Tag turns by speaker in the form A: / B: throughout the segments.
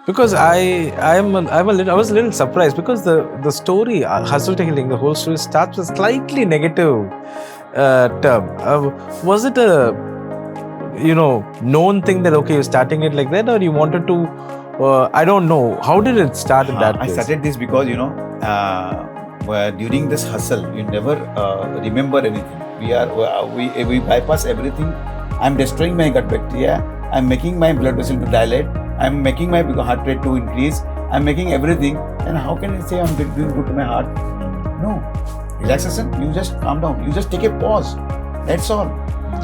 A: Because I was a little surprised because the story hustle to healing, the whole story starts with slightly negative term. Was it a known thing that okay you're starting it like that, or you wanted to? I don't know. How did it start in that
B: I
A: place?
B: started this because during this hustle you never remember anything. We bypass everything. I'm destroying my gut bacteria. I'm making my blood vessel to dilate. I'm making my heart rate to increase. I'm making everything. And how can I say I'm doing good to my heart? No. Relaxation, you just calm down. You just take a pause. That's all.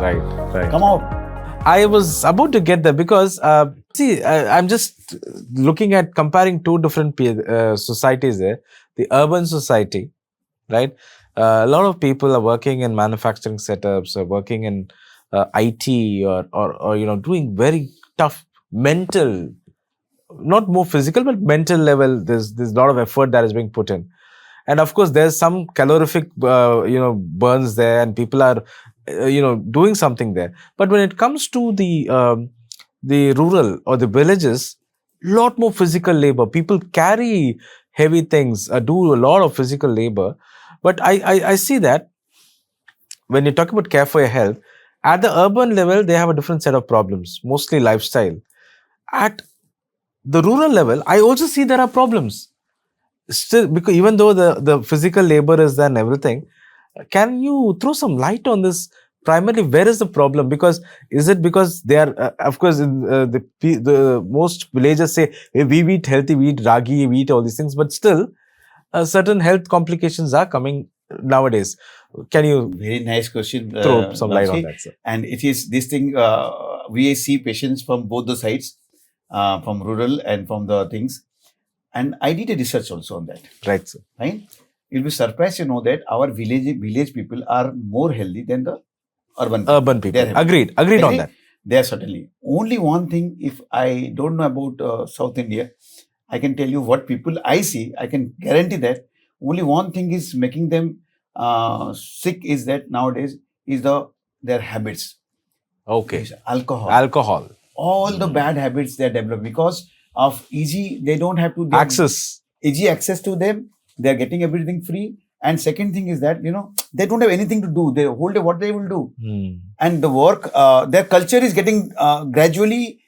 A: Right.
B: Come out.
A: I was about to get there because, I'm just looking at comparing two different societies there. The urban society, right? A lot of people are working in manufacturing setups, or working in IT, or doing very tough mental, not more physical, but mental level. There's a lot of effort that is being put in. And of course, there's some calorific, burns there, and people are, doing something there. But when it comes to the rural or the villages, lot more physical labor. People carry heavy things, do a lot of physical labor. But I see that when you talk about care for your health, at the urban level, they have a different set of problems, mostly lifestyle. At the rural level, I also see there are problems. Still, because even though the physical labor is there and everything, can you throw some light on this? Primarily, where is the problem? Because is it because they are, of course, the most villagers say, hey, we eat healthy, we eat ragi, we eat all these things, but still, certain health complications are coming nowadays. Can you
B: Very nice question.
A: throw some light on that, sir?
B: And it is this thing, we see patients from both the sides, from rural and from the things. And I did a research also on that.
A: Right, sir.
B: Right? You'll be surprised to know that our village people are more healthy than the urban
A: people. Agreed on that.
B: They are certainly. Only one thing, if I don't know about South India, I can tell you what people I see, I can guarantee that only one thing is making them sick is that nowadays is their habits.
A: Okay.
B: Is alcohol. All the bad habits they develop because of they don't have to easy access to them. They are getting everything free. And second thing is that, they don't have anything to do. They whole day what they will do. And the work, their culture is getting gradually,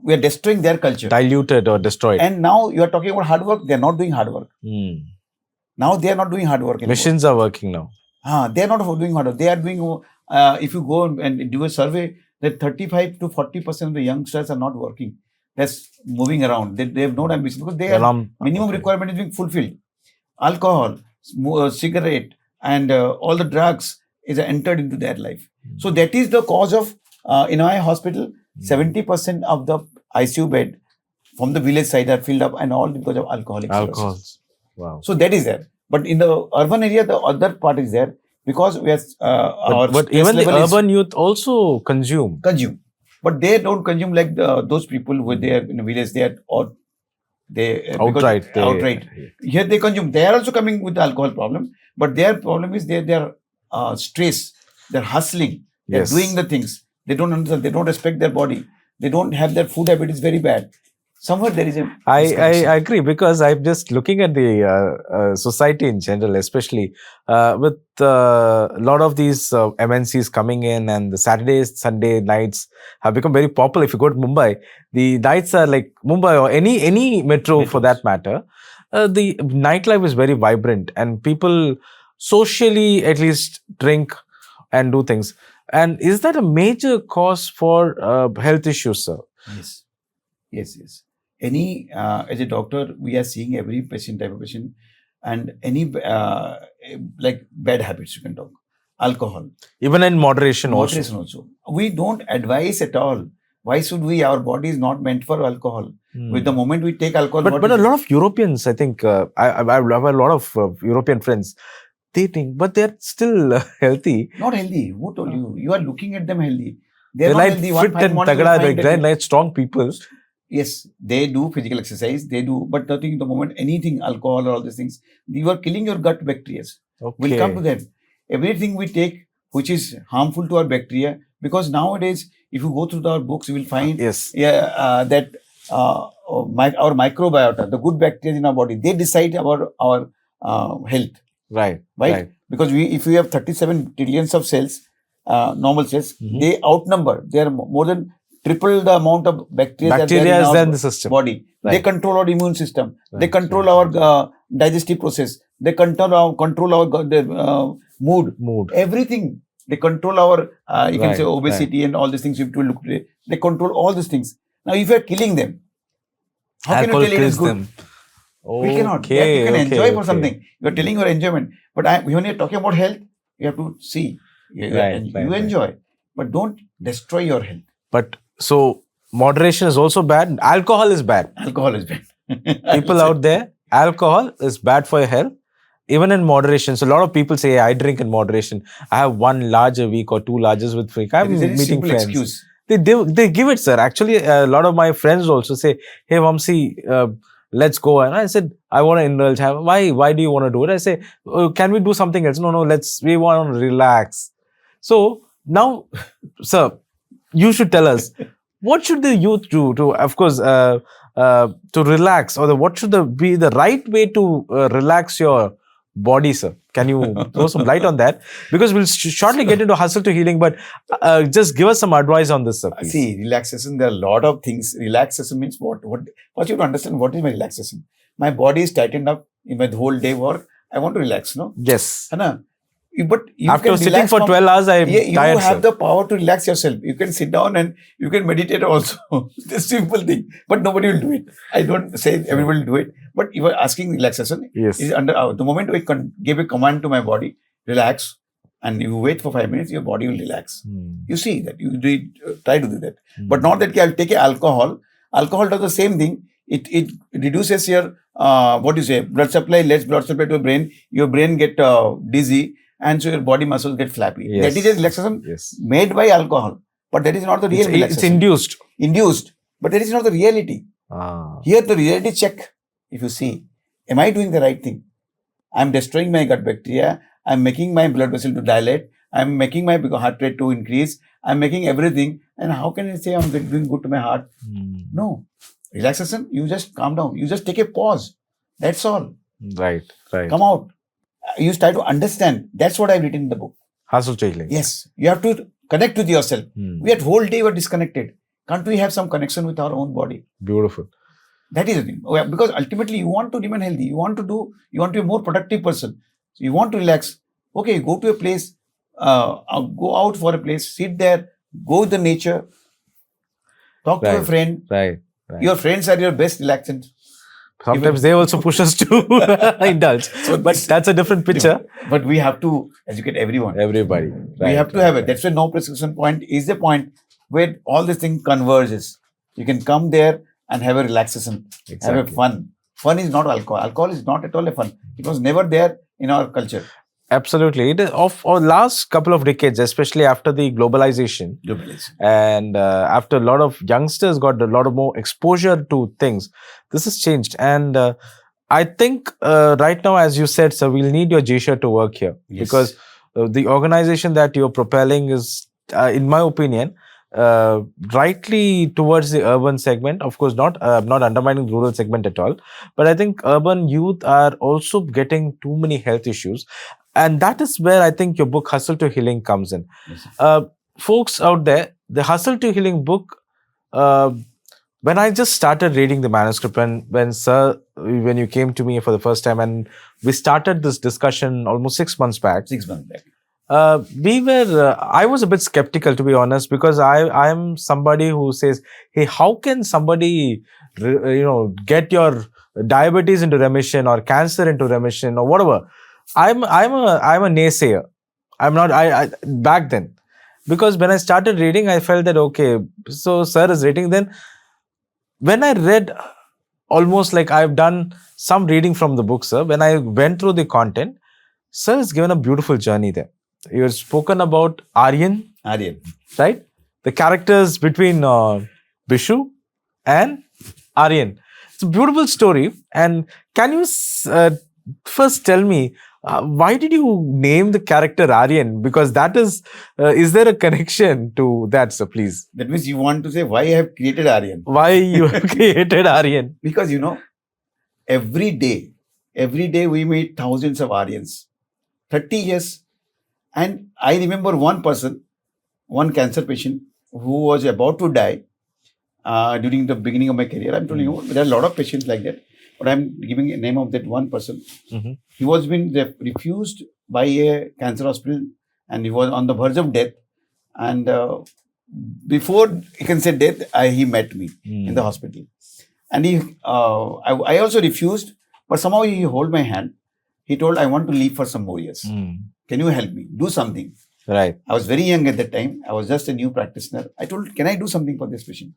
B: we are destroying their culture.
A: Diluted or destroyed.
B: And now you are talking about hard work. They are not doing hard work. Now they are not doing hard work anymore.
A: Machines are working now.
B: They are not doing hard work. They are doing, if you go and do a survey, that 35 to 40% of the youngsters are not working. That's moving around. They have no ambition because their minimum requirement is being fulfilled. Alcohol, cigarette, and all the drugs is entered into their life. So that is the cause of, in my hospital, 70% of the ICU bed from the village side are filled up and all because of alcoholic cirrhosis.
A: Wow.
B: So that is there. But in the urban area, the other part is there because we are,
A: but even the urban youth also consume.
B: But they don't consume like those people who are there in the village. They outright. Here they consume. They are also coming with the alcohol problem. But their problem is their stress. They're hustling. They're doing the things. They don't understand. They don't respect their body. They don't have their food habit is very bad. Somewhere there is a...
A: I agree because I'm just looking at the society in general, especially with a lot of these MNCs coming in, and the Sunday nights have become very popular. If you go to Mumbai, the nights are like Mumbai or any metro for that matter. The nightlife is very vibrant and people socially at least drink and do things. And is that a major cause for health issues, sir?
B: Yes. As a doctor, we are seeing every type of patient, and any like bad habits you can talk. Alcohol.
A: Even in moderation also.
B: We don't advise at all. Why should we? Our body is not meant for alcohol. With the moment we take alcohol...
A: But a lot of Europeans, I think, I have a lot of European friends, they think, but they're still healthy.
B: Not healthy. Who told you? You are looking at them healthy.
A: They're not healthy. Fit and tagada, they're like strong people.
B: Yes, they do physical exercise, they do, but nothing in the moment, anything, alcohol or all these things, you are killing your gut bacteria. We'll come to that. Everything we take which is harmful to our bacteria, because nowadays, if you go through our books, you will find that our microbiota, the good bacteria in our body, they decide our health.
A: Right.
B: Because if we have 37 trillions of cells, normal cells,
A: Mhm.
B: they outnumber. They are more than triple the amount of bacteria that
A: Bacteria
B: are
A: is
B: in
A: there
B: our
A: in the system.
B: body. They
A: Right.
B: control our immune system. They
A: Right,
B: control
A: right,
B: our digestive process. They control our mood.
A: Mood.
B: Everything. They control our you can say
A: Right,
B: obesity and all these things. You have to look at it. They control all these things. Now, if you are killing them, how
A: Alcohol
B: can you tell it is
A: kills
B: good?
A: them.
B: We cannot. That
A: Okay,
B: you can
A: okay,
B: enjoy for
A: okay.
B: something. You are telling your enjoyment. But when you're talking about health, you have to see.
A: Right,
B: You enjoy, but don't destroy your health.
A: But so moderation is also bad. Alcohol is bad.
B: Alcohol is bad.
A: People out there, alcohol is bad for your health, even in moderation. So a lot of people say, I drink in moderation. I have one large a week or two larges with freak. I'm
B: It is a very
A: meeting
B: simple
A: friends.
B: excuse.
A: They give it, sir. Actually, a lot of my friends also say, hey, Vamsi, let's go. And I said, I want to indulge. Why do you want to do it? I say, can we do something else? No, we want to relax. So now, sir, you should tell us, what should the youth do to, of course, to relax, or what should be the right way to relax your body, sir? Can you throw some light on that? Because we'll shortly get into hustle to healing, but just give us some advice on this, sir, please.
B: See, relaxation, there are a lot of things. Relaxation means what? First, you have to understand what is my relaxation. My body is tightened up in my whole day work. I want to relax, no?
A: Yes.
B: But you
A: After
B: can
A: sitting
B: relax
A: for 12 hours, I'm
B: you
A: tired,
B: have
A: sir.
B: the power to relax yourself. You can sit down and you can meditate also. It's a simple thing. But nobody will do it. I don't say everybody will do it. But if you are asking relaxation,
A: Yes.
B: is under the moment we give a command to my body, relax, and you wait for 5 minutes, your body will relax. You see that. You do it, try to do that. But not that I'll take alcohol. Alcohol does the same thing. It reduces your blood supply, less blood supply to your brain. Your brain get dizzy, and so your body muscles get flappy.
A: Yes.
B: That is a relaxation
A: Yes.
B: made by alcohol. But that is not the real
A: It's
B: relaxation.
A: induced.
B: Induced. But that is not the reality. Here the reality check. If you see, am I doing the right thing? I'm destroying my gut bacteria. I'm making my blood vessel to dilate. I'm making my heart rate to increase. I'm making everything. And how can I say I'm doing good to my heart? No. Relaxation, you just calm down. You just take a pause. That's all.
A: Right.
B: Come out. You try to understand. That's what I've written in the book.
A: Hustle to healing.
B: Yes. You have to connect with yourself. We at whole day were disconnected. Can't we have some connection with our own body?
A: Beautiful.
B: That is the thing. Because ultimately you want to remain healthy. You want to be a more productive person. So you want to relax. Okay, go to a place, go out for a place, sit there, go with the nature, talk to a friend.
A: Right.
B: Your friends are your best relaxant.
A: Sometimes they also push us to indulge. But that's a different picture.
B: But we have to educate everyone.
A: Everybody.
B: We have to have it. That's why no prescription point is the point where all this thing converges. You can come there and have a relaxation, have a fun. Fun is not alcohol. Alcohol is not at all a fun. It was never there in our culture.
A: Absolutely. It is of our last couple of decades, especially after the globalization. And after a lot of youngsters got a lot of more exposure to things, this has changed. And I think right now, as you said, sir, we'll need your GSHER to work here.
B: Yes.
A: Because the organization that you're propelling is, in my opinion, rightly towards the urban segment. Of course, not undermining the rural segment at all. But I think urban youth are also getting too many health issues. And that is where I think your book, Hustle to Healing, comes in. Yes. Folks out there, the Hustle to Healing book, when I just started reading the manuscript, when you came to me for the first time and we started this discussion almost 6 months back.
B: 6 months back.
A: I was a bit skeptical, to be honest, because I am somebody who says, hey, how can somebody, get your diabetes into remission or cancer into remission or whatever? I'm a naysayer. I'm not, back then, because when I started reading, I felt that, okay, so sir is reading. Then when I read, almost like I've done some reading from the book, sir, when I went through the content, sir has given a beautiful journey there. You've spoken about Aryan, right? The characters between Bishu and Aryan. It's a beautiful story. And can you first tell me, Why did you name the character Aryan? Because that is there a connection to that, sir, please?
B: That means you want to say why I have created Aryan.
A: Why you have created Aryan?
B: Because, every day we meet thousands of Aryans. 30 years. And I remember one person, one cancer patient who was about to die during the beginning of my career. I'm telling you, there are a lot of patients like that. But I'm giving a name of that one person. He was been refused by a cancer hospital and he was on the verge of death. And before you can say death, he met me in the hospital. And I also refused, but somehow he held my hand. He told, I want to live for some more years. Can you help me? Do something.
A: Right.
B: I was very young at that time. I was just a new practitioner. I told, can I do something for this patient?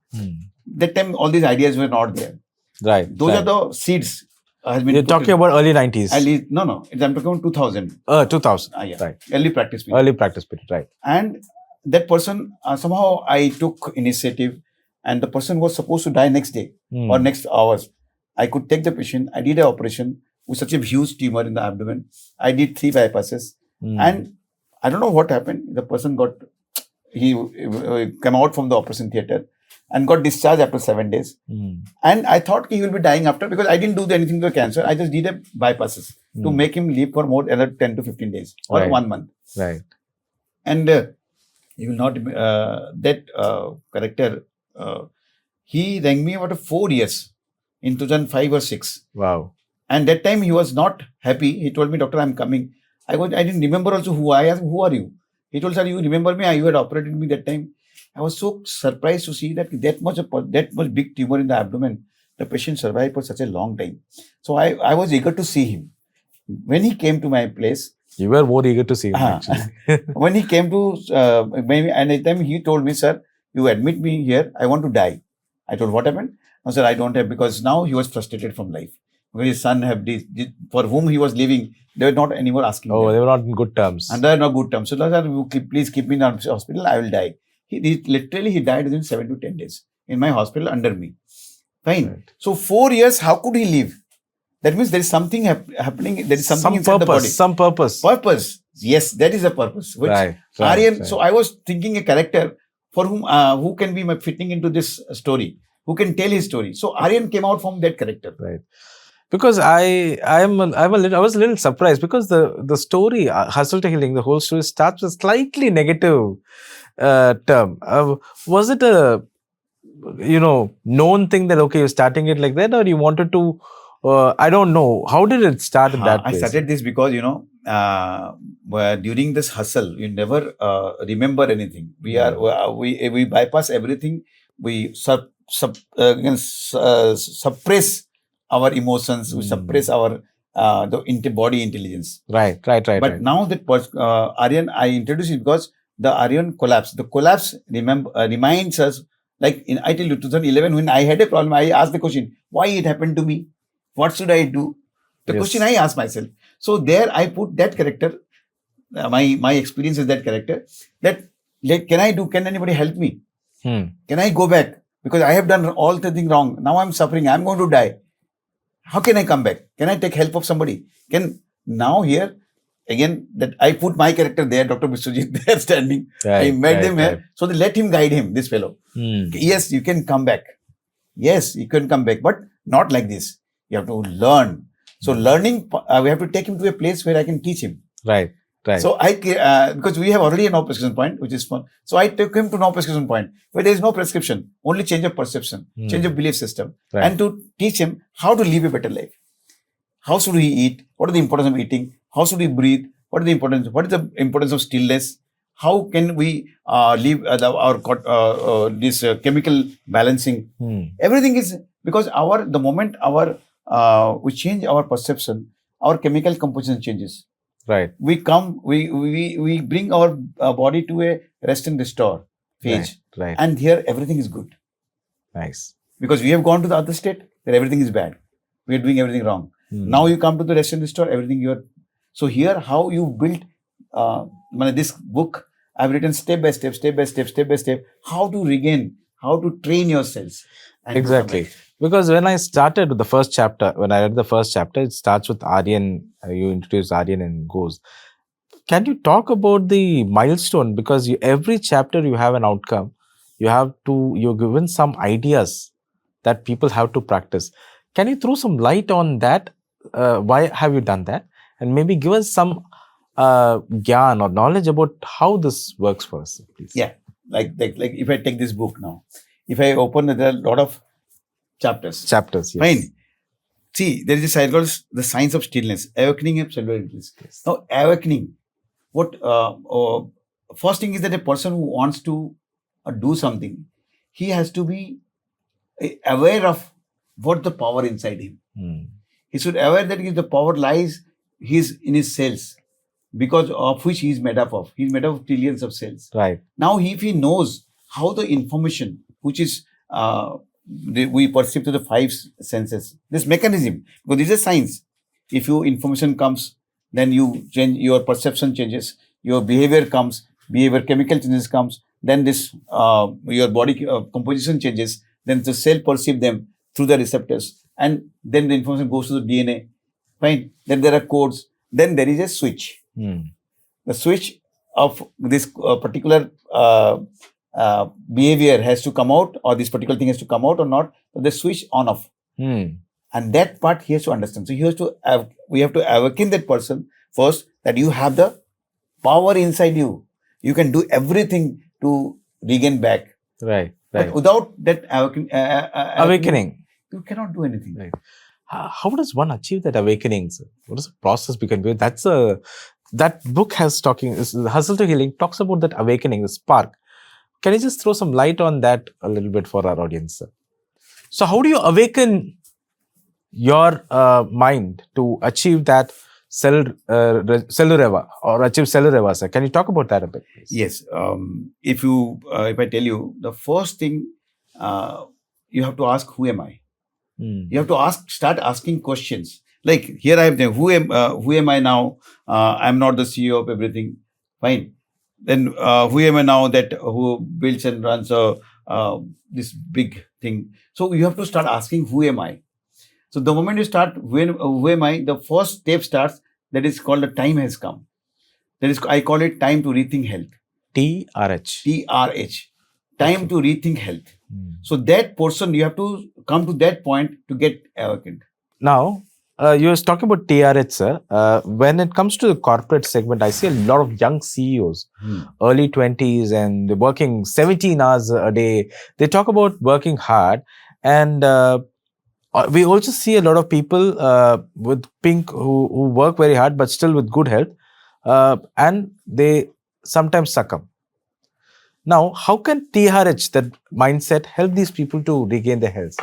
B: That time, all these ideas were not there.
A: Right.
B: Those are the seeds.
A: You're talking about early 90s.
B: No. I'm talking about 2000.
A: 2000.
B: Yeah.
A: Right.
B: Early practice period.
A: Early practice period. Right.
B: And that person, somehow I took initiative and the person was supposed to die next day or next hours. I could take the patient. I did an operation with such a huge tumor in the abdomen. I did 3 bypasses. And I don't know what happened. The person he came out from the operation theatre and got discharged after 7 days. And I thought he will be dying after because I didn't do anything to the cancer. I just did a bypasses to make him live for more another 10 to 15 days or 1 month.
A: Right.
B: And you will not, that character, he rang me about 4 years in 2005 or 6.
A: Wow.
B: And that time he was not happy. He told me, doctor, I'm coming. I didn't remember also who I asked, who are you? He told, sir, you remember me? You had operated me that time. I was so surprised to see that much big tumor in the abdomen. The patient survived for such a long time. So I was eager to see him. When he came to my place,
A: you were more eager to see him actually.
B: When he came to and at the time he told me, sir, you admit me here. I want to die. I told, what happened? No, sir, I don't have, because now he was frustrated from life. Because his son for whom he was living, they were not anymore asking.
A: Oh, they were not in good terms.
B: And they were not good terms. So, sir, please keep me in the hospital. I will die. He died within 7 to 10 days in my hospital under me. Fine. Right. So 4 years, how could he live? That means there is something happening. There is something inside the body.
A: Some purpose.
B: Purpose. Yes, that is a purpose. Which Aryan. So I was thinking a character for whom who can be fitting into this story, who can tell his story. So Aryan came out from that character.
A: Right. Because I was a little surprised because the story Hustle to Healing, the whole story starts with slightly negative term. Was it a known thing that okay, you're starting it like that, or you wanted to? I don't know. How did it start in that place?
B: I started this because during this hustle, you never remember anything. We bypass everything. We suppress our emotions. We suppress our the body intelligence.
A: Right.
B: But now that Aryan, I introduced it because the Aryan collapse. The collapse reminds us. Like I tell you, 2011, when I had a problem, I asked the question, why it happened to me? What should I do? The question I asked myself. So there I put that character, my experience is that character, that can anybody help me? Can I go back? Because I have done all the things wrong. Now I'm suffering. I'm going to die. How can I come back? Can I take help of somebody? Now here, again, that I put my character there, Dr. Biswajith, there standing. I met them here. So they let him guide him, this fellow. Yes, you can come back. Yes, you can come back, but not like this. You have to learn. So learning, we have to take him to a place where I can teach him.
A: Right.
B: So because we have already a no prescription point, which is fun. So I took him to no prescription point where there is no prescription, only change of perception, change of belief system, and to teach him how to live a better life. How should he eat? What is the importance of eating? How should he breathe? What is the importance of stillness? How can we live this chemical balancing? Everything is because the moment we change our perception, our chemical composition changes.
A: Right.
B: We bring our body to a rest and restore phase.
A: Right.
B: And here everything is good.
A: Nice.
B: Because we have gone to the other state where everything is bad. We are doing everything wrong. Now you come to the rest and restore, everything so here how you build this book, I've written step by step, how to regain, how to train yourselves.
A: Exactly. Because when I started with the first chapter, when I read the first chapter, it starts with Aryan. You introduce Aryan and goes. Can you talk about the milestone? Because every chapter you have an outcome. You're given some ideas that people have to practice. Can you throw some light on that? Why have you done that? And maybe give us some gyan or knowledge about how this works for us, please.
B: Yeah, like if I take this book now, if I open it, there are a lot of chapters.
A: Chapters, yes.
B: Fine. See, there is a side called the science of stillness, awakening of cellular intelligence.
A: Yes.
B: Now, awakening. What first thing is that a person who wants to do something, he has to be aware of what the power inside him. He should aware that if the power lies in his cells, because of which he is made up of. He is made up of trillions of cells.
A: Right.
B: Now, if he knows how the information, which is we perceive to the five senses, this mechanism, because this is science. If your information comes, then you change, your perception changes, your behavior comes, behavior chemical changes comes, then this your body composition changes, then the cell perceive them through the receptors, and then the information goes to the DNA. Fine. Then there are codes. Then there is a switch. The switch of this particular behavior has to come out, or this particular thing has to come out or not. So the switch on off. And that part he has to understand. So he has to we have to awaken that person first, that you have the power inside you. You can do everything to regain back.
A: Right.
B: But without that
A: awakening,
B: you cannot do anything.
A: Right. How does one achieve that awakening, sir? What is the process we can do? That book Hustle to Healing talks about that awakening, the spark. Can you just throw some light on that a little bit for our audience, sir? So how do you awaken your mind to achieve that cellular or achieve cellular, sir? Can you talk about that a bit, please?
B: Yes. If I tell you, the first thing you have to ask, who am I? You have to start asking questions. Like here I am there, who am I now? I'm not the CEO of everything. Fine. Then who am I now who builds and runs this big thing? So you have to start asking, who am I? So the moment you start, who am I? The first step starts. That is called the time has come. That is, I call it time to rethink health. TRH. Time to rethink health. So that portion, you have to come to that point to get awakened.
A: Now, you were talking about TRH, sir. When it comes to the corporate segment, I see a lot of young CEOs, early 20s, and they're working 17 hours a day. They talk about working hard. And we also see a lot of people with pink who work very hard, but still with good health. And they sometimes succumb. Now, how can TRH, that mindset, help these people to regain their health?